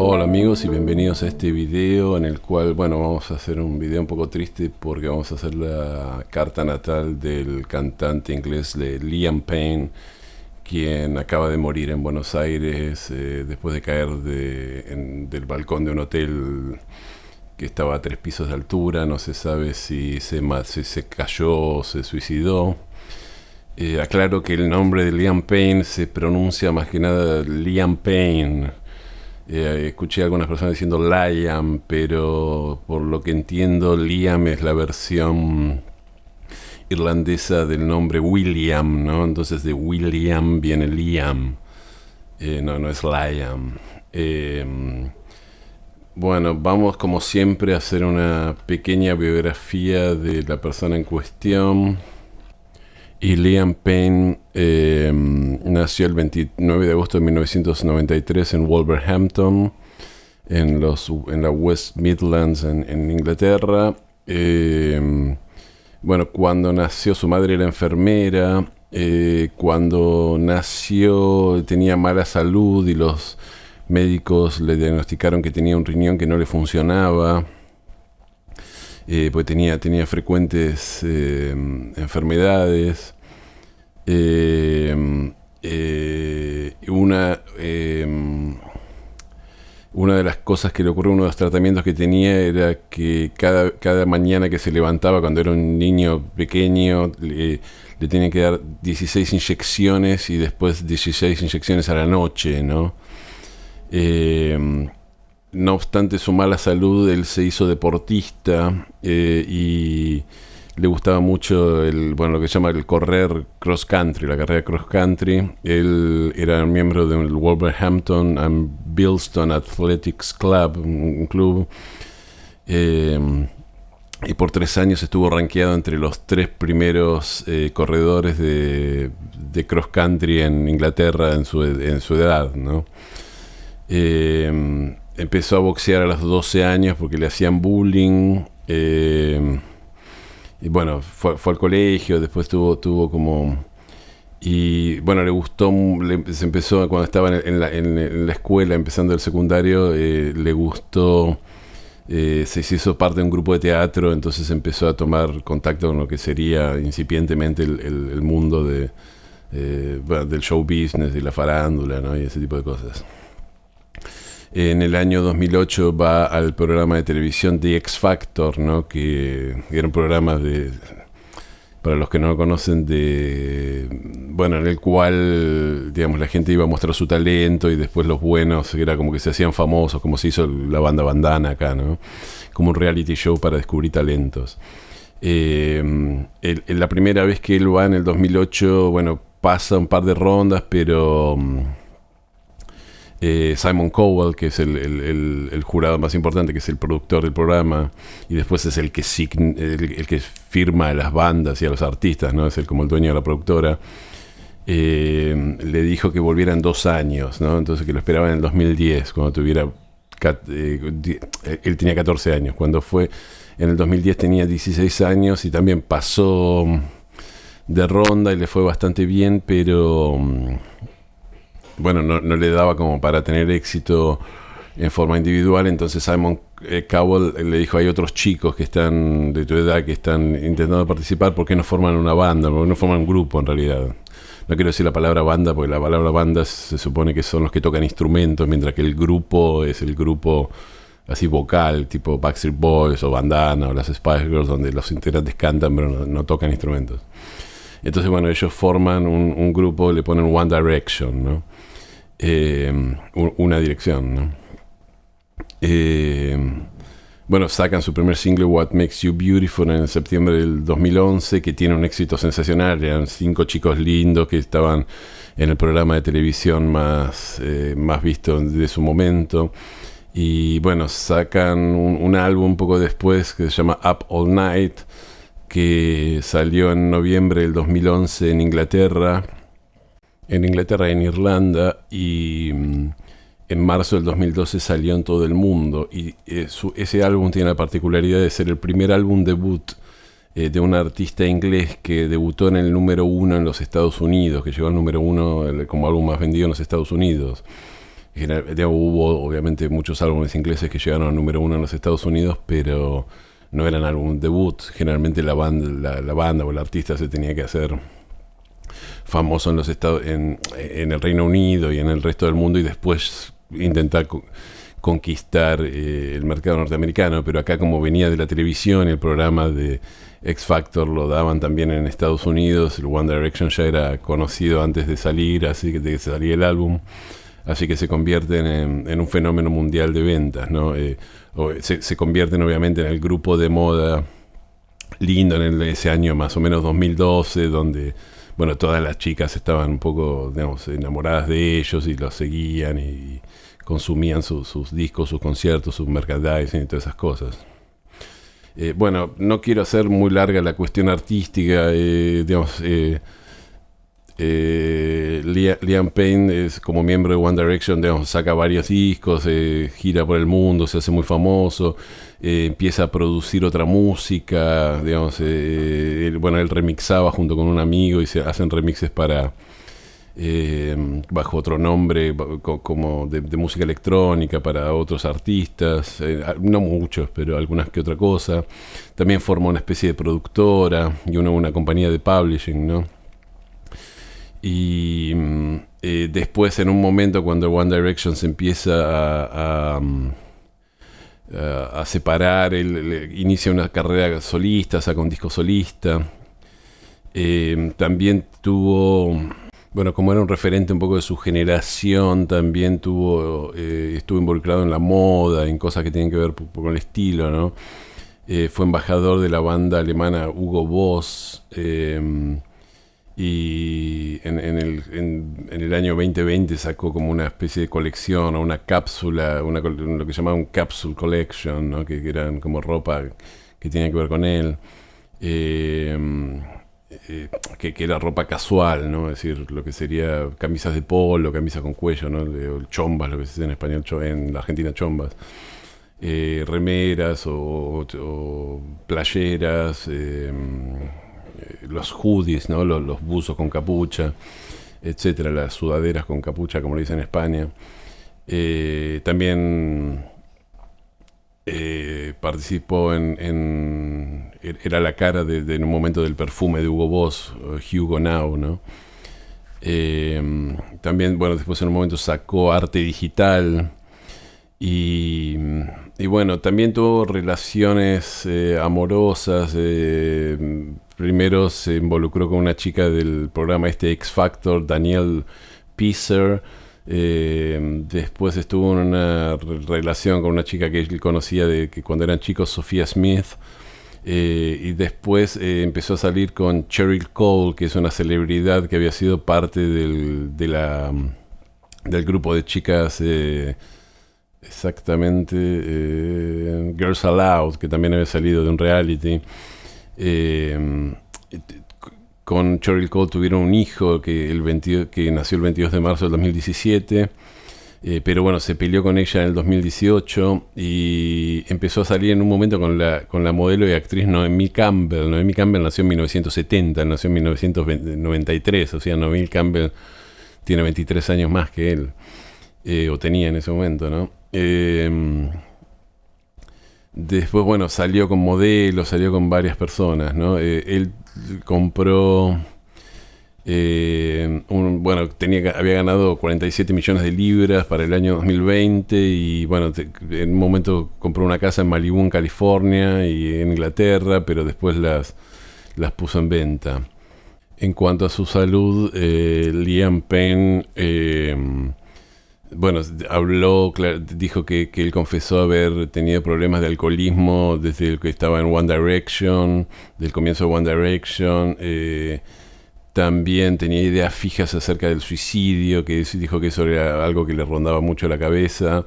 Hola amigos y bienvenidos a este video en el cual, vamos a hacer un video un poco triste porque vamos a hacer la carta natal del cantante inglés de Liam Payne, quien acaba de morir en Buenos Aires después de caer del balcón de un hotel que estaba a 3 pisos de altura. No se sabe si se cayó o se suicidó. Aclaro que el nombre de Liam Payne se pronuncia más que nada Liam Payne. Escuché a algunas personas diciendo Liam, pero por lo que entiendo Liam es la versión irlandesa del nombre William, ¿no? Entonces de William viene Liam, no es Liam. Vamos como siempre a hacer una pequeña biografía de la persona en cuestión. Y Liam Payne nació el 29 de agosto de 1993 en Wolverhampton, en la West Midlands, en Inglaterra. Cuando nació su madre era enfermera. Cuando nació tenía mala salud y los médicos le diagnosticaron que tenía un riñón que no le funcionaba. Pues tenía frecuentes enfermedades. Una de las cosas que le ocurrió, uno de los tratamientos que tenía era que cada mañana que se levantaba, cuando era un niño pequeño, le tenían que dar 16 inyecciones y después 16 inyecciones a la noche, ¿no? No obstante su mala salud, él se hizo deportista y le gustaba mucho lo que se llama el correr cross country, la carrera cross country. Él era miembro del Wolverhampton and Bilston Athletics Club, un club, y por 3 años estuvo rankeado entre los 3 primeros corredores de cross country en Inglaterra en su edad, ¿no? Empezó a boxear a los 12 años porque le hacían bullying. Fue al colegio, después tuvo como... Y le gustó, se empezó cuando estaba en la escuela, empezando el secundario, le gustó, se hizo parte de un grupo de teatro, entonces empezó a tomar contacto con lo que sería incipientemente el mundo del show business y la farándula, ¿no? Y ese tipo de cosas. En el año 2008 va al programa de televisión The X Factor, ¿no? Que era un programa para los que no lo conocen, en el cual, digamos, la gente iba a mostrar su talento y después los buenos era como que se hacían famosos, como se hizo la banda Bandana acá, ¿no? Como un reality show para descubrir talentos. La primera vez que él va en el 2008, pasa un par de rondas, pero... Simon Cowell, que es el jurado más importante, que es el productor del programa, y después es el que firma a las bandas y a los artistas, ¿no? Es como el dueño de la productora. Le dijo que volviera en 2 años, ¿no? Entonces que lo esperaba en el 2010, cuando tuviera... él tenía 14 años. Cuando fue en el 2010 tenía 16 años y también pasó de ronda y le fue bastante bien, pero... no le daba como para tener éxito en forma individual. Entonces Simon Cowell le dijo: hay otros chicos que están de tu edad que están intentando participar, ¿por qué no forman una banda? ¿Por qué no forman un grupo? En realidad no quiero decir la palabra banda, porque la palabra banda se supone que son los que tocan instrumentos, mientras que el grupo es el grupo así vocal, tipo Backstreet Boys o Bandana o las Spice Girls, donde los integrantes cantan pero no tocan instrumentos. Entonces ellos forman un grupo, le ponen One Direction, ¿no? Una dirección, ¿no? Sacan su primer single What Makes You Beautiful en septiembre del 2011, que tiene un éxito sensacional. Eran 5 chicos lindos que estaban en el programa de televisión más visto de su momento. Y sacan un álbum un poco después que se llama Up All Night, que salió en noviembre del 2011 en Inglaterra y en Irlanda, y en marzo del 2012 salió en todo el mundo. Y ese álbum tiene la particularidad de ser el primer álbum debut de un artista inglés que debutó en el número 1 en los Estados Unidos, que llegó al número 1 como álbum más vendido en los Estados Unidos. Digamos, hubo obviamente muchos álbumes ingleses que llegaron al número uno en los Estados Unidos, pero no eran álbum debut. Generalmente la banda o el artista se tenía que hacer famoso en los en el Reino Unido y en el resto del mundo, y después intentar conquistar el mercado norteamericano. Pero acá, como venía de la televisión, el programa de X Factor lo daban también en Estados Unidos, el One Direction ya era conocido antes de salir, así que de que salía el álbum, así que se convierten en un fenómeno mundial de ventas, ¿no? Se convierten obviamente en el grupo de moda lindo en ese año más o menos 2012, donde, bueno, todas las chicas estaban un poco, digamos, enamoradas de ellos y los seguían y consumían sus discos, sus conciertos, sus merchandising y todas esas cosas. Bueno, no quiero hacer muy larga la cuestión artística, digamos, Liam Payne es, como miembro de One Direction, digamos, saca varios discos, gira por el mundo, se hace muy famoso, empieza a producir otra música, digamos, bueno, él remixaba junto con un amigo y se hacen remixes para bajo otro nombre, como de música electrónica para otros artistas, no muchos, pero algunas que otra cosa. También formó una especie de productora y una compañía de publishing, ¿no? Y después, en un momento, cuando One Direction se empieza a separar, él inicia una carrera solista, saca un disco solista. También tuvo, bueno, como era un referente un poco de su generación, también estuvo involucrado en la moda, en cosas que tienen que ver con el estilo, ¿no? Fue embajador de la banda alemana Hugo Boss, y en el año 2020 sacó como una especie de colección o una cápsula, lo que llamaba un capsule collection, ¿no? Que eran como ropa que tenía que ver con él, que era ropa casual, ¿no? Es decir, lo que sería camisas de polo, camisas con cuello, ¿no? Chombas, lo que se dice en español, en la Argentina chombas, remeras o playeras, los hoodies, ¿no? Los buzos con capucha, etcétera, las sudaderas con capucha, como lo dicen en España. También participó era la cara en un momento del perfume de Hugo Boss, Hugo Now, ¿no? También, bueno, después en un momento sacó arte digital y bueno, también tuvo relaciones amorosas. Primero se involucró con una chica del programa X Factor, Danielle Pieser. Después estuvo en una relación con una chica que él conocía que cuando eran chicos, Sofía Smith. Y después empezó a salir con Cheryl Cole, que es una celebridad que había sido parte del grupo de chicas, exactamente, Girls Aloud, que también había salido de un reality. Con Cheryl Cole tuvieron un hijo que nació el 22 de marzo del 2017, pero bueno, se peleó con ella en el 2018 y empezó a salir en un momento con la modelo y actriz Noemí Campbell. Noemí Campbell nació en 1970, nació en 1993, o sea, Noemí Campbell tiene 23 años más que él, o tenía en ese momento, ¿no? Después, bueno, salió con modelos, salió con varias personas, ¿no? Él compró, había ganado 47 millones de libras para el año 2020 y, bueno, en un momento compró una casa en Malibú, en California y en Inglaterra, pero después las puso en venta. En cuanto a su salud, Liam Payne, bueno, dijo que él confesó haber tenido problemas de alcoholismo desde que estaba en One Direction, del comienzo de One Direction. También tenía ideas fijas acerca del suicidio, que dijo que eso era algo que le rondaba mucho la cabeza.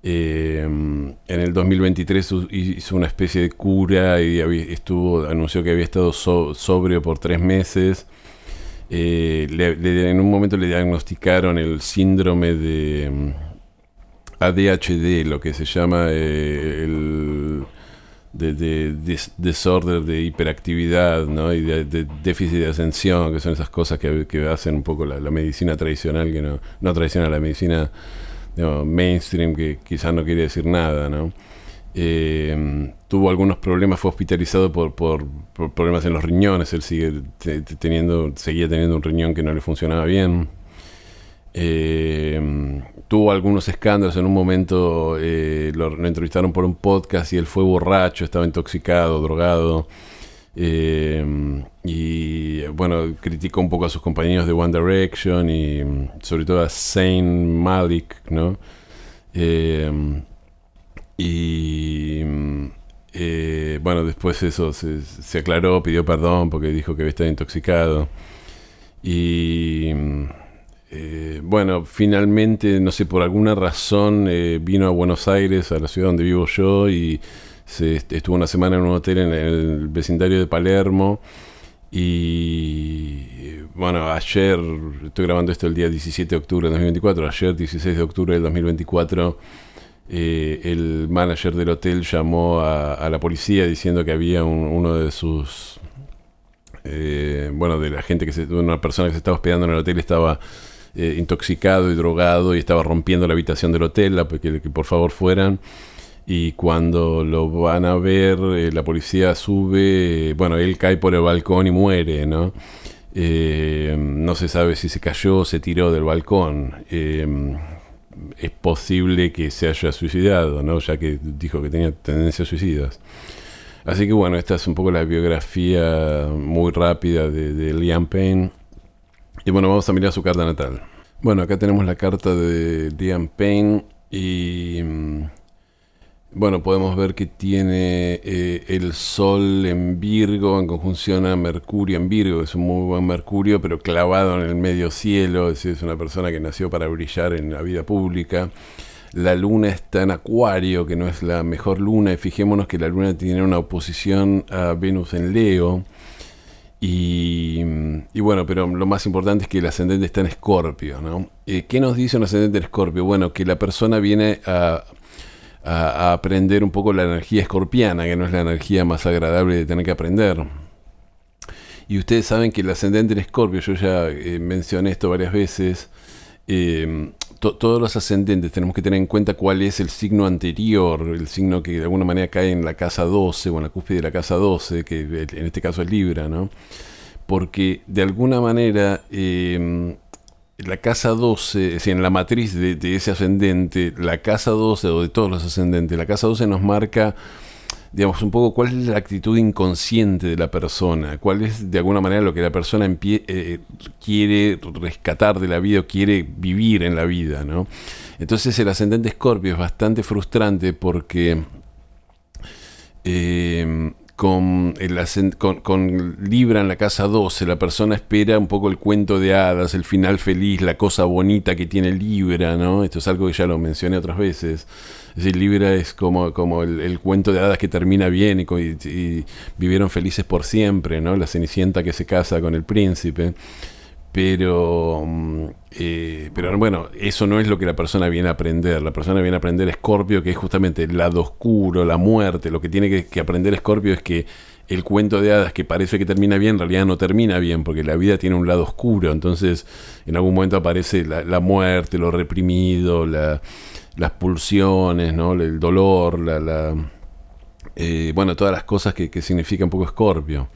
En el 2023 hizo una especie de cura y anunció que había estado sobrio por 3 meses. En un momento le diagnosticaron el síndrome de ADHD, lo que se llama el desorden de hiperactividad, ¿no? Y de déficit de atención, que son esas cosas que hacen un poco la medicina tradicional, que no tradicional, la medicina digamos, mainstream, que quizás no quiere decir nada, ¿no? Tuvo algunos problemas, fue hospitalizado por problemas en los riñones. Él seguía teniendo un riñón que no le funcionaba bien. Tuvo algunos escándalos. En un momento lo entrevistaron por un podcast y él fue borracho, estaba intoxicado, drogado. Y bueno, criticó un poco a sus compañeros de One Direction y sobre todo a Zayn Malik, ¿no? Bueno, después eso se aclaró, pidió perdón porque dijo que había estado intoxicado. Y bueno, finalmente, no sé, por alguna razón vino a Buenos Aires, a la ciudad donde vivo yo, y estuvo una semana en un hotel en el vecindario de Palermo. Y bueno, ayer, estoy grabando esto el día 17 de octubre del 2024, ayer 16 de octubre del 2024, el manager del hotel llamó a la policía diciendo que había uno de sus... bueno, de la gente, una persona que se estaba hospedando en el hotel estaba intoxicado y drogado y estaba rompiendo la habitación del hotel, que por favor fueran. Y cuando lo van a ver, la policía sube, bueno, él cae por el balcón y muere, ¿no? No se sabe si se cayó o se tiró del balcón. Es posible que se haya suicidado, ¿no? Ya que dijo que tenía tendencias suicidas. Así que bueno, esta es un poco la biografía muy rápida de Liam Payne. Y bueno, vamos a mirar su carta natal. Bueno, acá tenemos la carta de Liam Payne y... bueno, podemos ver que tiene el Sol en Virgo en conjunción a Mercurio en Virgo. Es un muy buen Mercurio, pero clavado en el medio cielo. Es decir, es una persona que nació para brillar en la vida pública. La Luna está en Acuario, que no es la mejor Luna. Y fijémonos que la Luna tiene una oposición a Venus en Leo. Y bueno, pero lo más importante es que el ascendente está en Escorpio, ¿no? ¿Qué nos dice un ascendente en Escorpio? Bueno, que la persona viene a aprender un poco la energía escorpiana, que no es la energía más agradable de tener que aprender. Y ustedes saben que el ascendente en Escorpio, yo ya mencioné esto varias veces, todos los ascendentes tenemos que tener en cuenta cuál es el signo anterior, el signo que de alguna manera cae en la casa 12 o en la cúspide de la casa 12, que en este caso es Libra, ¿no? Porque de alguna manera... la casa 12, es decir, en la matriz de ese ascendente, la casa 12, o de todos los ascendentes, la casa 12 nos marca, digamos, un poco cuál es la actitud inconsciente de la persona, cuál es de alguna manera lo que la persona quiere rescatar de la vida o quiere vivir en la vida, ¿no? Entonces el ascendente Escorpio es bastante frustrante porque... con Libra en la casa 12, la persona espera un poco el cuento de hadas, el final feliz, la cosa bonita que tiene Libra, ¿no? Esto es algo que ya lo mencioné otras veces. Es decir, Libra es como el cuento de hadas que termina bien y vivieron felices por siempre, ¿no? La Cenicienta que se casa con el príncipe. Pero bueno, eso no es lo que la persona viene a aprender. La persona viene a aprender Escorpio, que es justamente el lado oscuro, la muerte. Lo que tiene que aprender Escorpio es que el cuento de hadas que parece que termina bien, en realidad no termina bien, porque la vida tiene un lado oscuro. Entonces, en algún momento aparece la muerte, lo reprimido, las pulsiones, ¿no? El dolor, bueno, todas las cosas que significa un poco Escorpio.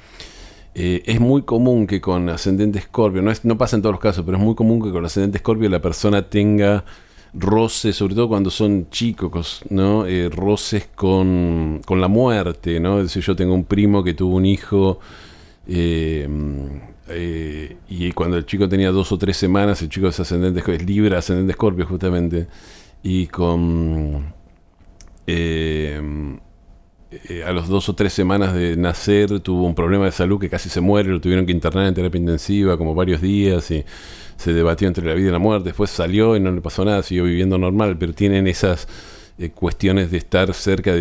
Es muy común que con ascendente Escorpio, no pasa en todos los casos, pero es muy común que con ascendente Escorpio la persona tenga roces, sobre todo cuando son chicos, ¿no? Roces con la muerte, ¿no? Es decir, yo tengo un primo que tuvo un hijo y cuando el chico tenía 2 o 3 semanas, el chico es ascendente, es Libra, ascendente Escorpio justamente, y a los 2 o 3 semanas de nacer tuvo un problema de salud que casi se muere, lo tuvieron que internar en terapia intensiva como varios días y se debatió entre la vida y la muerte. Después salió y no le pasó nada, siguió viviendo normal, pero tienen esas cuestiones de estar cerca,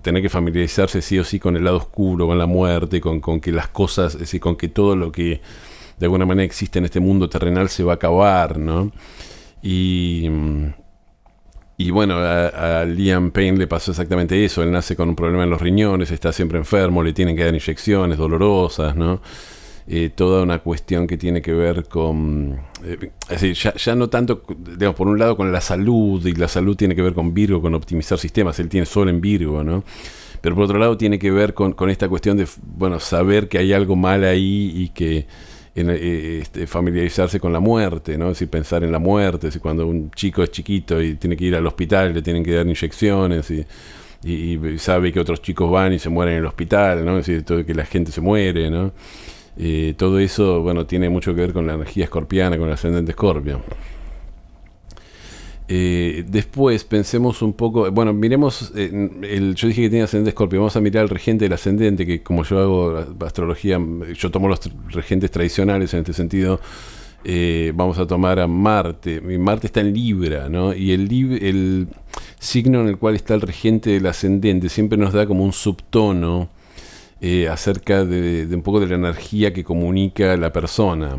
tener que familiarizarse sí o sí con el lado oscuro, con la muerte, con que las cosas, es decir, con que todo lo que de alguna manera existe en este mundo terrenal se va a acabar, ¿no? Y bueno, a Liam Payne le pasó exactamente eso. Él nace con un problema en los riñones, está siempre enfermo, le tienen que dar inyecciones dolorosas, ¿no? toda una cuestión que tiene que ver con... es decir, ya no tanto, digamos, por un lado con la salud, y la salud tiene que ver con Virgo, con optimizar sistemas, él tiene Sol en Virgo, ¿no? Pero por otro lado tiene que ver con esta cuestión de, bueno, saber que hay algo mal ahí y que familiarizarse con la muerte, ¿no? Es decir, pensar en la muerte, es decir, cuando un chico es chiquito y tiene que ir al hospital, le tienen que dar inyecciones y sabe que otros chicos van y se mueren en el hospital, ¿no? Es decir, todo, que la gente se muere, ¿no? Todo eso, bueno, tiene mucho que ver con la energía escorpiana, con el ascendente Escorpio. Después pensemos un poco, bueno, miremos, yo dije que tenía ascendente Escorpio, vamos a mirar el regente del ascendente, que como yo hago astrología, yo tomo los regentes tradicionales en este sentido. Vamos a tomar a Marte. Marte está en Libra, ¿no? Y el signo en el cual está el regente del ascendente siempre nos da como un subtono acerca de un poco de la energía que comunica la persona.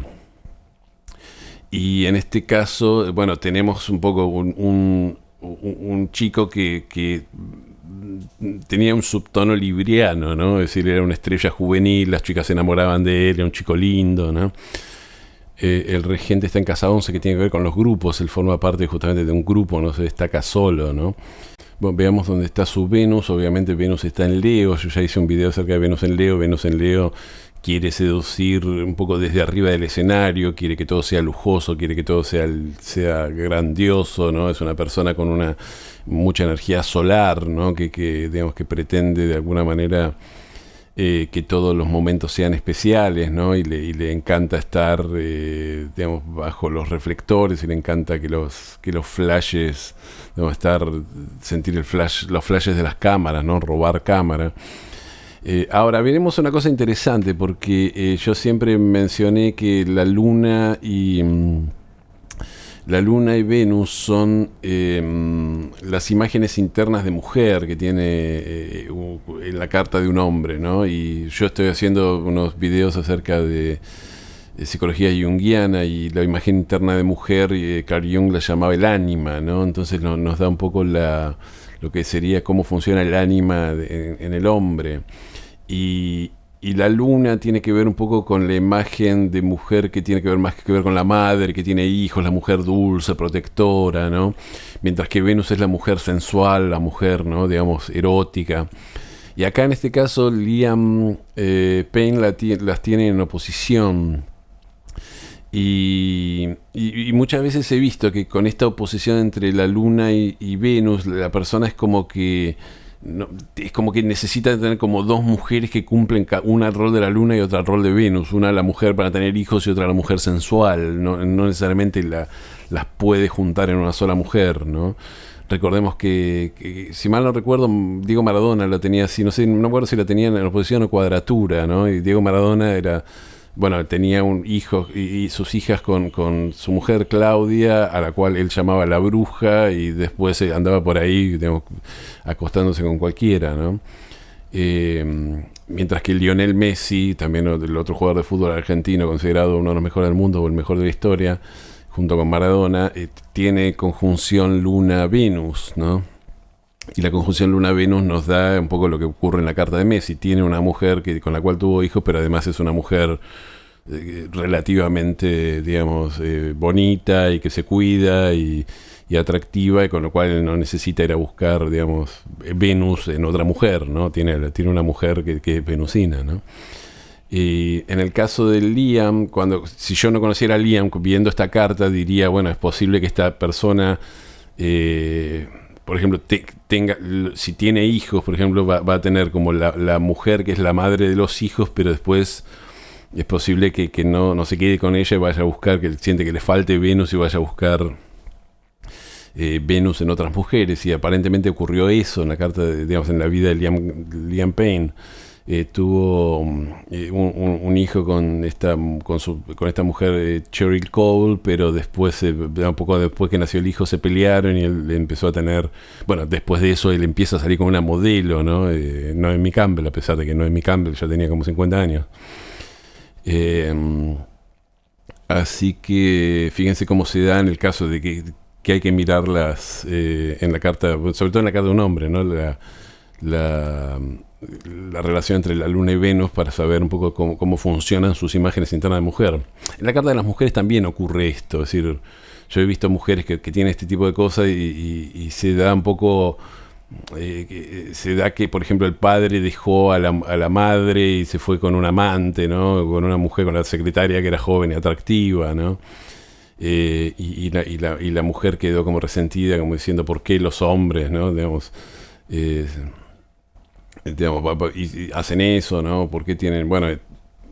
Y en este caso, bueno, tenemos un poco un chico que tenía un subtono libriano, ¿no? Es decir, era una estrella juvenil, las chicas se enamoraban de él, era un chico lindo, ¿no? El regente está en casa 11, que tiene que ver con los grupos, él forma parte justamente de un grupo, no se destaca solo, ¿no? Bueno, veamos dónde está su Venus. Obviamente Venus está en Leo, yo ya hice un video acerca de Venus en Leo. Venus en Leo quiere seducir un poco desde arriba del escenario, quiere que todo sea lujoso, quiere que todo sea grandioso, ¿no? Es una persona con mucha energía solar, ¿no? Que digamos que pretende de alguna manera que todos los momentos sean especiales, ¿no? Y le encanta estar, digamos, bajo los reflectores, y le encanta que los flashes, digamos, sentir los flashes de las cámaras, ¿no? Robar cámara. Ahora veremos una cosa interesante, porque yo siempre mencioné que la Luna y Venus son las imágenes internas de mujer que tiene en la carta de un hombre, ¿no? Y yo estoy haciendo unos videos acerca de psicología junguiana, y la imagen interna de mujer, Carl Jung la llamaba el ánima, ¿no? Entonces nos da un poco lo que sería cómo funciona el ánima en el hombre. Y la luna tiene que ver un poco con la imagen de mujer, que tiene que ver más que ver con la madre, que tiene hijos, la mujer dulce, protectora, ¿no? Mientras que Venus es la mujer sensual, la mujer, ¿no? Digamos, erótica. Y acá en este caso Liam Payne las tiene en oposición. Y muchas veces he visto que con esta oposición entre la luna y Venus, la persona es como que... No, es como que necesita tener como dos mujeres que cumplen una el rol de la luna y otra el rol de Venus, una la mujer para tener hijos y otra la mujer sensual, no necesariamente las puede juntar en una sola mujer, ¿no? Recordemos que si mal no recuerdo, Diego Maradona la tenía así, no me acuerdo si la tenía en oposición o cuadratura, ¿no? Y Diego Maradona tenía un hijo y sus hijas con su mujer Claudia, a la cual él llamaba la bruja, y después andaba por ahí, digamos, acostándose con cualquiera, ¿no? Mientras que Lionel Messi, también el otro jugador de fútbol argentino, considerado uno de los mejores del mundo o el mejor de la historia, junto con Maradona, tiene conjunción Luna-Venus, ¿no? Y la conjunción Luna-Venus nos da un poco lo que ocurre en la carta de Messi. Tiene una mujer con la cual tuvo hijos, pero además es una mujer relativamente, digamos, bonita, y que se cuida y atractiva, y con lo cual no necesita ir a buscar, digamos, Venus en otra mujer, ¿no? Tiene una mujer que es venusina, ¿no? Y en el caso de Liam, si yo no conociera a Liam, viendo esta carta, diría, bueno, es posible que esta persona... por ejemplo, si tiene hijos, por ejemplo, va a tener como la mujer que es la madre de los hijos, pero después es posible que no se quede con ella y vaya a buscar, que siente que le falte Venus y vaya a buscar Venus en otras mujeres. Y aparentemente ocurrió eso en la carta, digamos, en la vida de Liam Payne. Tuvo un hijo con esta mujer, Cheryl Cole, pero después, un poco después que nació el hijo, se pelearon, y él empezó a tener, bueno, después de eso él empieza a salir con una modelo, ¿no? Naomi Campbell, a pesar de que Naomi Campbell ya tenía como 50 años. Así que fíjense cómo se da en el caso de que hay que mirarlas en la carta, sobre todo en la carta de un hombre, ¿no? la relación entre la Luna y Venus para saber un poco cómo funcionan sus imágenes internas de mujer. En la carta de las mujeres también ocurre esto, es decir, yo he visto mujeres que tienen este tipo de cosas y se da un poco... se da que, por ejemplo, el padre dejó a la madre y se fue con un amante, ¿no? Con una mujer, con la secretaria que era joven y atractiva, ¿no? Y la mujer quedó como resentida, como diciendo, ¿por qué los hombres, ¿no? Digamos, y hacen eso, ¿no? ¿Por qué tienen...? Bueno,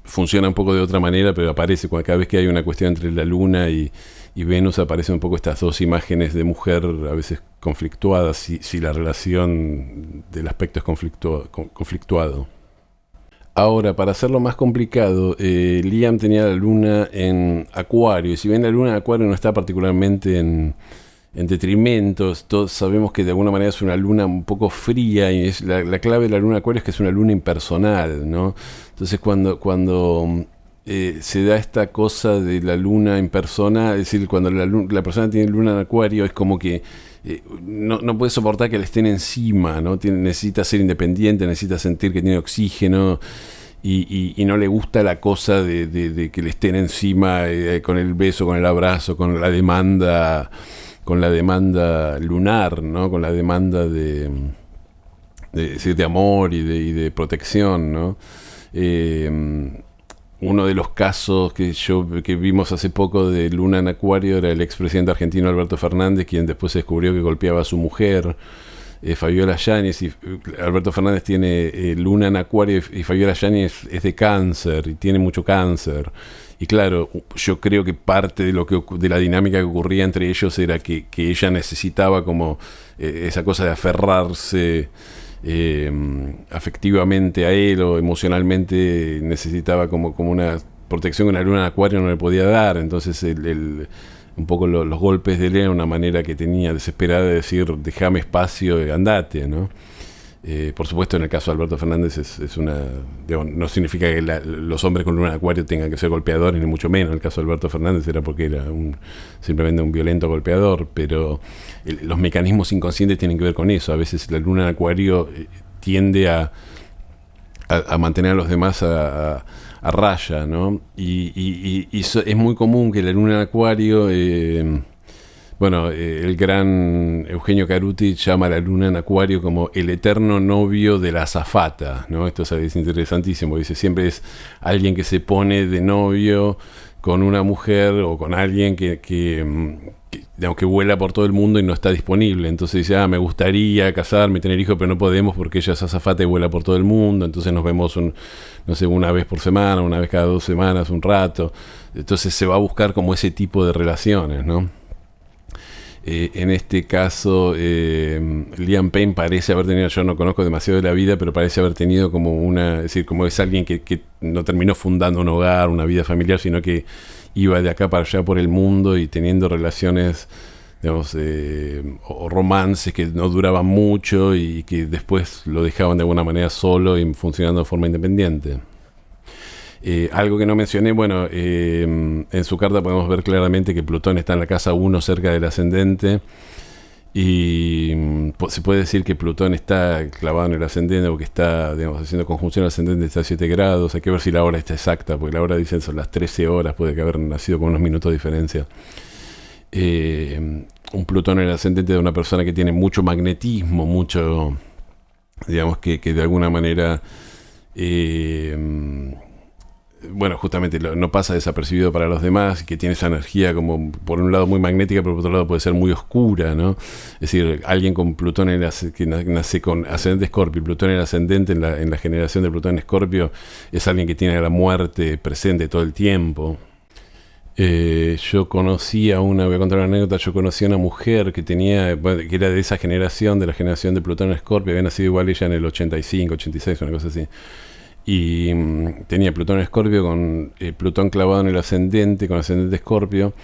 funciona un poco de otra manera, pero aparece cada vez que hay una cuestión entre la Luna y Venus, aparecen un poco estas dos imágenes de mujer a veces conflictuadas, si la relación del aspecto es conflictuado. Ahora, para hacerlo más complicado, Liam tenía la Luna en Acuario, y si bien la Luna en Acuario no está particularmente en detrimento, todos sabemos que de alguna manera es una luna un poco fría, y es la clave de la Luna en Acuario es que es una luna impersonal, ¿no? Entonces cuando se da esta cosa de la luna en persona, es decir, cuando la persona tiene luna en Acuario, es como que no puede soportar que le estén encima, ¿no? Necesita ser independiente, necesita sentir que tiene oxígeno, y no le gusta la cosa de que le estén encima, con el beso, con el abrazo, con la demanda lunar, ¿no? Con la demanda de amor y de protección, ¿no? Uno de los casos que vimos hace poco de Luna en Acuario era el expresidente argentino Alberto Fernández, quien después se descubrió que golpeaba a su mujer, Fabiola Yáñez, y Alberto Fernández tiene Luna en Acuario, y Fabiola Yáñez es de cáncer, y tiene mucho cáncer. Y claro, yo creo que parte de la dinámica que ocurría entre ellos era que ella necesitaba como esa cosa de aferrarse afectivamente a él, o emocionalmente necesitaba como una protección que la Luna en Acuario no le podía dar. Entonces un poco los golpes de él eran una manera que tenía desesperada de decir, déjame espacio, andate, ¿no? Por supuesto, en el caso de Alberto Fernández no significa que los hombres con Luna en Acuario tengan que ser golpeadores, ni mucho menos. En el caso de Alberto Fernández era porque era simplemente un violento golpeador, pero los mecanismos inconscientes tienen que ver con eso. A veces la Luna en Acuario tiende a mantener a los demás a raya, ¿no? Y es muy común que la Luna en Acuario... el gran Eugenio Caruti llama a la Luna en Acuario como el eterno novio de la azafata, ¿no? Esto es interesantísimo, dice, siempre es alguien que se pone de novio con una mujer o con alguien que vuela por todo el mundo y no está disponible. Entonces dice, me gustaría casarme y tener hijos, pero no podemos porque ella es azafata y vuela por todo el mundo. Entonces nos vemos una vez por semana, una vez cada 2 semanas, un rato. Entonces se va a buscar como ese tipo de relaciones, ¿no? En este caso, Liam Payne parece haber tenido, yo no conozco demasiado de la vida, pero parece haber tenido es decir, como es alguien que no terminó fundando un hogar, una vida familiar, sino que iba de acá para allá por el mundo y teniendo relaciones, digamos, o romances que no duraban mucho y que después lo dejaban de alguna manera solo y funcionando de forma independiente. Algo que no mencioné, en su carta podemos ver claramente que Plutón está en la casa 1 cerca del ascendente, y se puede decir que Plutón está clavado en el ascendente porque está, digamos, haciendo conjunción al ascendente, está a 7 grados. Hay que ver si la hora está exacta, porque la hora dicen son las 13 horas, puede que haber nacido con unos minutos de diferencia. Un Plutón en el ascendente de una persona que tiene mucho magnetismo, mucho, digamos, que de alguna manera justamente no pasa desapercibido para los demás, que tiene esa energía como por un lado muy magnética, pero por otro lado puede ser muy oscura, ¿no? Es decir, alguien con Plutón que nace con ascendente Escorpio, y Plutón en el ascendente en la generación de Plutón en Escorpio, es alguien que tiene la muerte presente todo el tiempo. Yo conocí voy a contar una anécdota, yo conocí a una mujer que que era de esa generación, de la generación de Plutón en Escorpio, había nacido igual ella en el 85, 86, una cosa así. Y tenía Plutón en Escorpio con Plutón clavado en el ascendente, con ascendente Escorpio.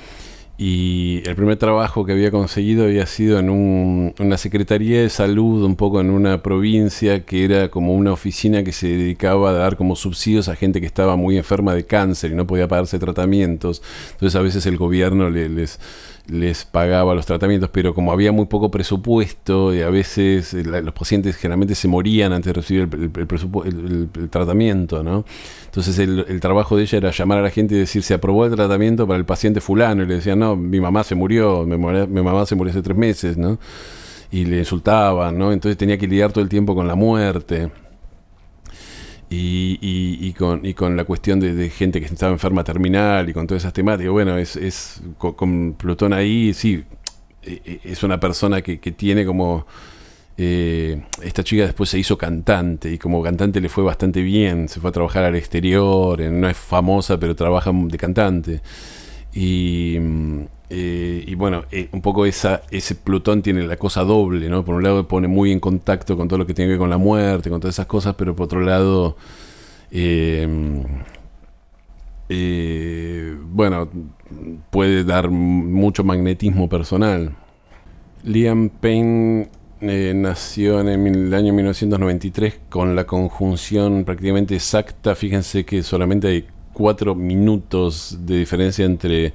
Y el primer trabajo que había conseguido había sido en una secretaría de salud, un poco en una provincia, que era como una oficina que se dedicaba a dar como subsidios a gente que estaba muy enferma de cáncer y no podía pagarse tratamientos. Entonces a veces el gobierno les les pagaba los tratamientos, pero como había muy poco presupuesto, y a veces los pacientes generalmente se morían antes de recibir el tratamiento, ¿no? Entonces el trabajo de ella era llamar a la gente y decir, se aprobó el tratamiento para el paciente fulano, y le decían, no, mi mamá se murió, mi mamá se murió hace 3 meses, ¿no? Y le insultaban, ¿no? Entonces tenía que lidiar todo el tiempo con la muerte. Y con la cuestión de gente que estaba enferma terminal y con todas esas temáticas. Bueno, con Plutón ahí, sí, es una persona que tiene como... esta chica después se hizo cantante y como cantante le fue bastante bien, se fue a trabajar al exterior, no es famosa pero trabaja de cantante. Y bueno, un poco ese Plutón tiene la cosa doble, ¿no? Por un lado pone muy en contacto con todo lo que tiene que ver con la muerte, con todas esas cosas, pero por otro lado, bueno, puede dar mucho magnetismo personal. Liam Payne nació en el año 1993 con la conjunción prácticamente exacta. Fíjense que solamente hay 4 minutos de diferencia entre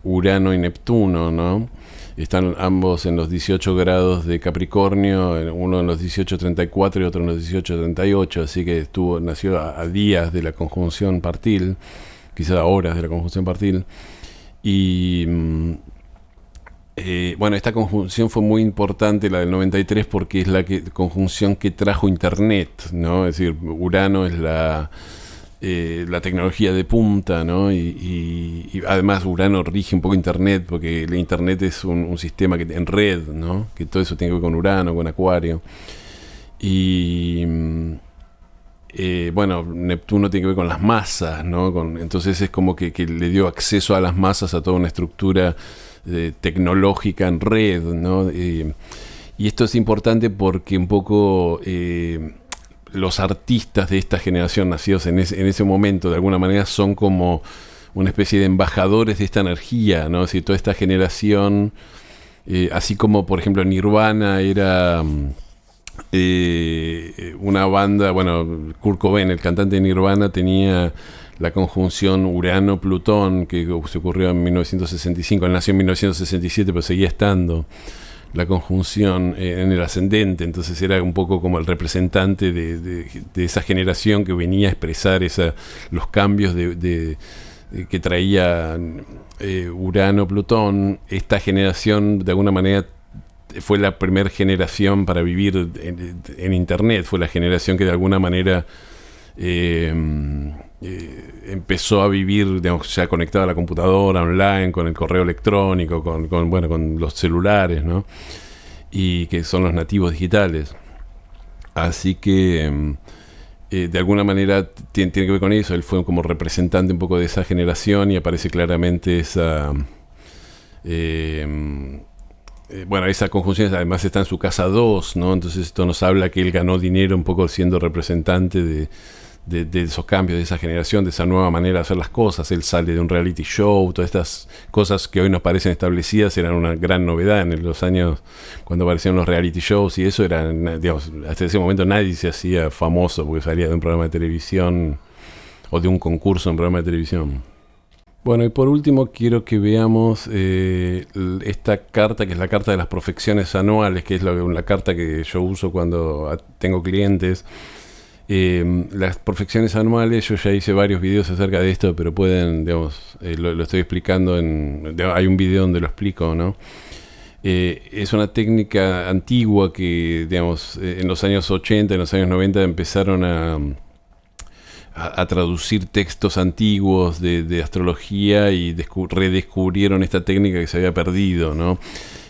Urano y Neptuno, ¿no? Están ambos en los 18 grados de Capricornio, uno en los 18:34 y otro en los 18:38, así que nació a días de la conjunción partil, quizás a horas de la conjunción partil. Y bueno, esta conjunción fue muy importante, la del 93, porque es la conjunción que trajo Internet, ¿no? Es decir, Urano es la tecnología de punta, ¿no? Y además Urano rige un poco Internet, porque el Internet es un sistema en red, ¿no? Que todo eso tiene que ver con Urano, con Acuario. Y bueno, Neptuno tiene que ver con las masas, ¿no? Entonces es como que le dio acceso a las masas, a toda una estructura tecnológica en red, ¿no? Y esto es importante porque un poco... los artistas de esta generación nacidos en ese momento de alguna manera son como una especie de embajadores de esta energía, ¿no? Es decir, toda esta generación, así como por ejemplo Nirvana era una banda, bueno, Kurt Cobain, el cantante de Nirvana, tenía la conjunción Urano-Plutón que se ocurrió en 1965, él nació en 1967 pero seguía estando la conjunción en el ascendente, entonces era un poco como el representante de esa generación que venía a expresar los cambios que traía Urano-Plutón. Esta generación de alguna manera fue la primera generación para vivir en Internet, fue la generación que de alguna manera empezó a vivir, digamos, ya conectada a la computadora, online, con el correo electrónico, con los celulares, ¿no? Y que son los nativos digitales. Así que de alguna manera tiene que ver con eso. Él fue como representante un poco de esa generación y aparece claramente esa... bueno, esa conjunción además está en su casa 2, ¿no? Entonces esto nos habla que él ganó dinero un poco siendo representante de esos cambios, de esa generación, de esa nueva manera de hacer las cosas. Él sale de un reality show, todas estas cosas que hoy nos parecen establecidas eran una gran novedad en los años cuando aparecieron los reality shows, y eso era, digamos, hasta ese momento nadie se hacía famoso porque salía de un programa de televisión o de un concurso en un programa de televisión. Bueno, y por último quiero que veamos esta carta, que es la carta de las profecciones anuales, que es la carta que yo uso cuando tengo clientes. Las profecciones anuales, yo ya hice varios videos acerca de esto, pero pueden, digamos, lo estoy explicando hay un video donde lo explico, ¿no? Es una técnica antigua que, digamos, en los años 80, en los años 90 empezaron a traducir textos antiguos de astrología y redescubrieron esta técnica que se había perdido, ¿no?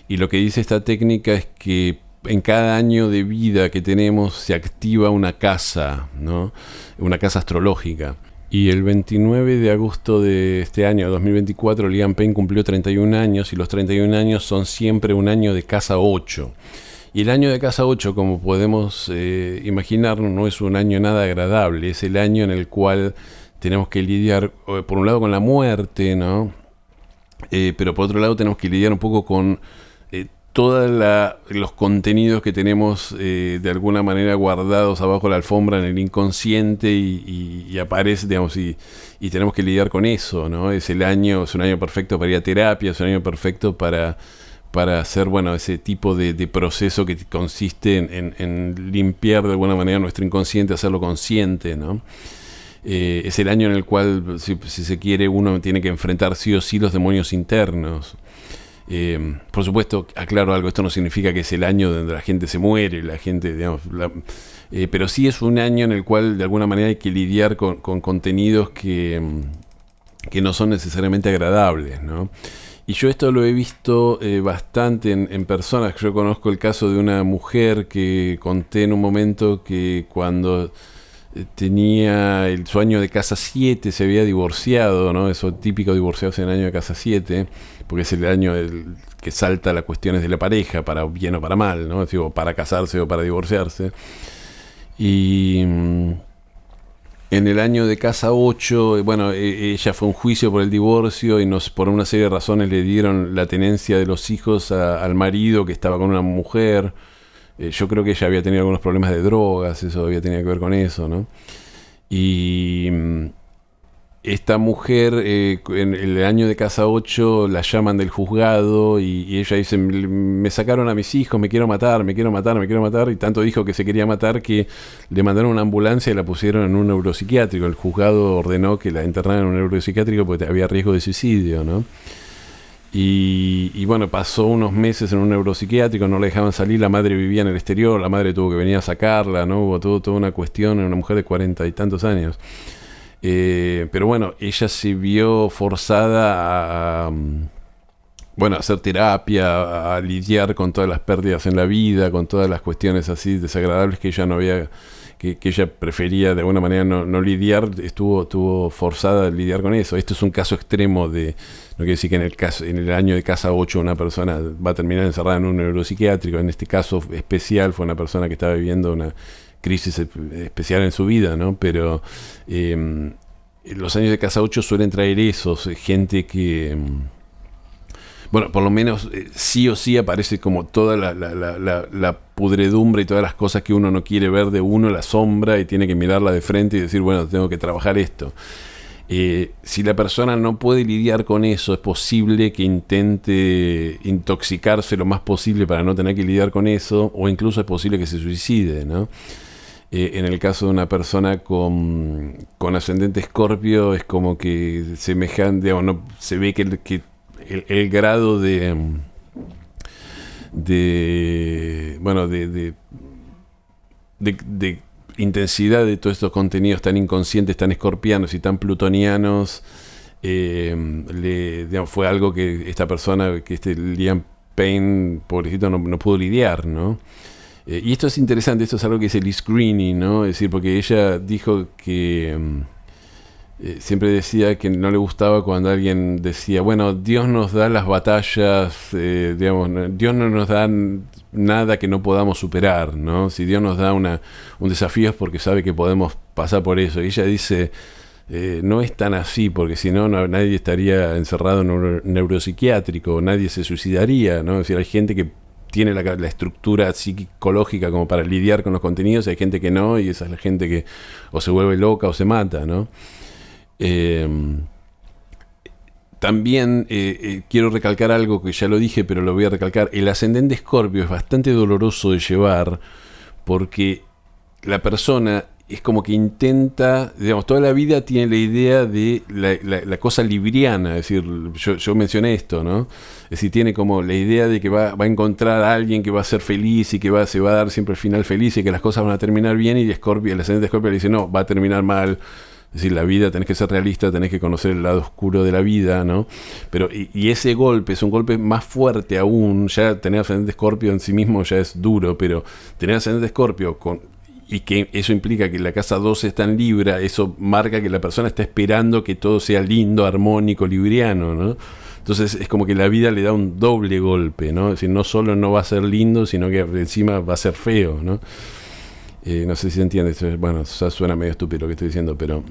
Y lo que dice esta técnica es que en cada año de vida que tenemos se activa una casa, ¿no? Una casa astrológica. Y el 29 de agosto de este año, 2024, Liam Payne cumplió 31 años, y los 31 años son siempre un año de casa 8. Y el año de casa 8, como podemos imaginar, no es un año nada agradable. Es el año en el cual tenemos que lidiar, por un lado, con la muerte, ¿no? Pero por otro lado tenemos que lidiar un poco con todos los contenidos que tenemos de alguna manera guardados abajo de la alfombra en el inconsciente y aparece, digamos, y tenemos que lidiar con eso, ¿no? Es un año perfecto para ir a terapia, es un año perfecto para hacer, bueno, ese tipo de proceso que consiste en limpiar de alguna manera nuestro inconsciente, hacerlo consciente, ¿no? Es el año en el cual, si se quiere, uno tiene que enfrentar sí o sí los demonios internos. Por supuesto, aclaro algo, esto no significa que es el año donde la gente se muere, la gente, digamos, pero sí es un año en el cual de alguna manera hay que lidiar con contenidos que no son necesariamente agradables, ¿no? Y yo esto lo he visto bastante en personas. Yo conozco el caso de una mujer que conté en un momento que cuando tenía su año de casa 7 se había divorciado, ¿no? Eso típico, divorciarse en el año de casa 7, porque es el año que salta las cuestiones de la pareja, para bien o para mal, ¿no? Digo, para casarse o para divorciarse. Y en el año de casa 8, bueno, ella fue a un juicio por el divorcio y por una serie de razones le dieron la tenencia de los hijos al marido que estaba con una mujer. Yo creo que ella había tenido algunos problemas de drogas, eso había tenido que ver con eso, ¿no? Y esta mujer, en el año de casa 8, la llaman del juzgado y ella dice, me sacaron a mis hijos, me quiero matar, y tanto dijo que se quería matar que le mandaron una ambulancia y la pusieron en un neuropsiquiátrico. El juzgado ordenó que la internaran en un neuropsiquiátrico porque había riesgo de suicidio, ¿no? Y bueno, pasó unos meses en un neuropsiquiátrico, no la dejaban salir, la madre vivía en el exterior, la madre tuvo que venir a sacarla, ¿no? Hubo toda una cuestión, una mujer de 40 y tantos años. Pero bueno, ella se vio forzada a hacer terapia, a lidiar con todas las pérdidas en la vida, con todas las cuestiones así desagradables que ella no había, que ella prefería de alguna manera no lidiar. Estuvo forzada a lidiar con eso. Esto es un caso extremo no quiere decir que en el año de casa 8 una persona va a terminar encerrada en un neuropsiquiátrico. En este caso especial fue una persona que estaba viviendo una crisis especial en su vida, ¿no? Pero los años de casa 8 suelen traer esos, gente que bueno, por lo menos sí o sí aparece como toda la pudredumbre y todas las cosas que uno no quiere ver de uno, la sombra, y tiene que mirarla de frente y decir, bueno, tengo que trabajar esto. Si la persona no puede lidiar con eso, es posible que intente intoxicarse lo más posible para no tener que lidiar con eso, o incluso es posible que se suicide, ¿no? En el caso de una persona con ascendente Escorpio, es como que semejante, no, se ve que el grado de intensidad de todos estos contenidos tan inconscientes, tan escorpianos y tan plutonianos, fue algo que esta persona, Liam Payne, pobrecito, no pudo lidiar, ¿no? Y esto es interesante, esto es algo que dice Liz Greene, ¿no? Es decir, porque ella dijo que siempre decía que no le gustaba cuando alguien decía, bueno, Dios nos da las batallas, Dios no nos da nada que no podamos superar, ¿no? Si Dios nos da un desafío es porque sabe que podemos pasar por eso. Y ella dice, no es tan así, porque si no, nadie estaría encerrado en un neuropsiquiátrico, nadie se suicidaría, ¿no? Es decir, hay gente que tiene la estructura psicológica como para lidiar con los contenidos, hay gente que no, y esa es la gente que o se vuelve loca o se mata, ¿no? También quiero recalcar algo que ya lo dije, pero lo voy a recalcar. El ascendente Escorpio es bastante doloroso de llevar, porque la persona es como que intenta, toda la vida tiene la idea de la cosa libriana. Es decir, yo mencioné esto, ¿no? Es decir, tiene como la idea de que va a encontrar a alguien que va a ser feliz y que se va a dar siempre el final feliz y que las cosas van a terminar bien, y el ascendente Escorpio le dice, no, va a terminar mal. Es decir, la vida, tenés que ser realista, tenés que conocer el lado oscuro de la vida, ¿no? Pero, y ese golpe es un golpe más fuerte aún. Ya tener ascendente Escorpio en sí mismo ya es duro, pero tener ascendente Escorpio y que eso implica que la casa 12 está en Libra, eso marca que la persona está esperando que todo sea lindo, armónico, libriano, ¿no? Entonces es como que la vida le da un doble golpe, ¿no? Es decir, no solo no va a ser lindo, sino que encima va a ser feo, ¿no? No sé si se entiende, bueno, ya suena medio estúpido lo que estoy diciendo, pero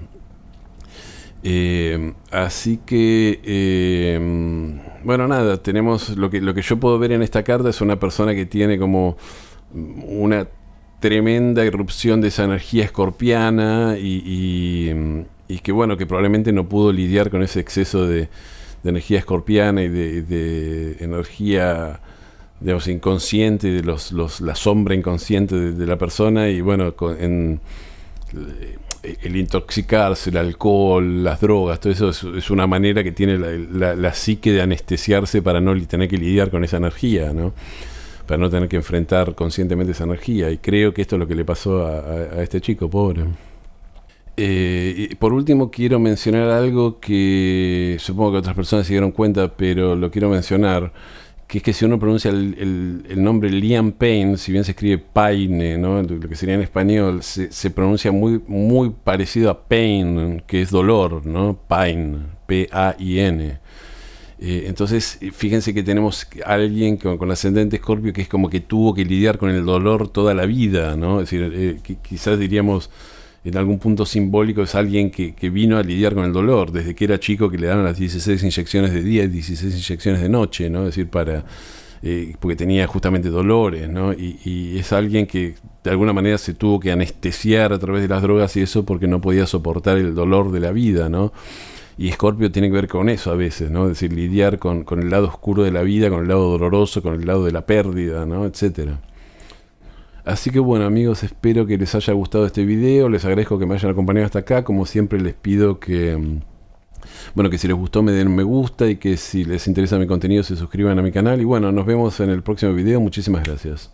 así que Bueno, nada, tenemos lo que yo puedo ver en esta carta es una persona que tiene como una tremenda irrupción de esa energía escorpiana y que bueno, que probablemente no pudo lidiar con ese exceso de energía escorpiana y de energía, digamos, inconsciente, de la sombra inconsciente de la persona, y bueno, el intoxicarse, el alcohol, las drogas, todo eso es una manera que tiene la psique de anestesiarse para no tener que lidiar con esa energía, ¿no? Para no tener que enfrentar conscientemente esa energía. Y creo que esto es lo que le pasó a este chico, pobre. Y por último quiero mencionar algo que supongo que otras personas se dieron cuenta, pero lo quiero mencionar, que es que si uno pronuncia el nombre Liam Payne, si bien se escribe Paine, ¿no? Lo que sería en español, se pronuncia muy, muy parecido a pain, que es dolor, ¿no? Pain, P-A-I-N. Entonces, fíjense que tenemos a alguien con ascendente Escorpio que es como que tuvo que lidiar con el dolor toda la vida, ¿no? Es decir, quizás diríamos en algún punto simbólico, es alguien que vino a lidiar con el dolor desde que era chico, que le daban las 16 inyecciones de día y 16 inyecciones de noche, ¿no? Es decir, porque tenía justamente dolores, ¿no? Y es alguien que de alguna manera se tuvo que anestesiar a través de las drogas y eso porque no podía soportar el dolor de la vida, ¿no? Y Escorpio tiene que ver con eso a veces, ¿no? Es decir, lidiar con el lado oscuro de la vida, con el lado doloroso, con el lado de la pérdida, ¿no? Etcétera. Así que bueno, amigos, espero que les haya gustado este video. Les agradezco que me hayan acompañado hasta acá. Como siempre les pido que, bueno, que si les gustó me den un me gusta y que si les interesa mi contenido se suscriban a mi canal. Y bueno, nos vemos en el próximo video. Muchísimas gracias.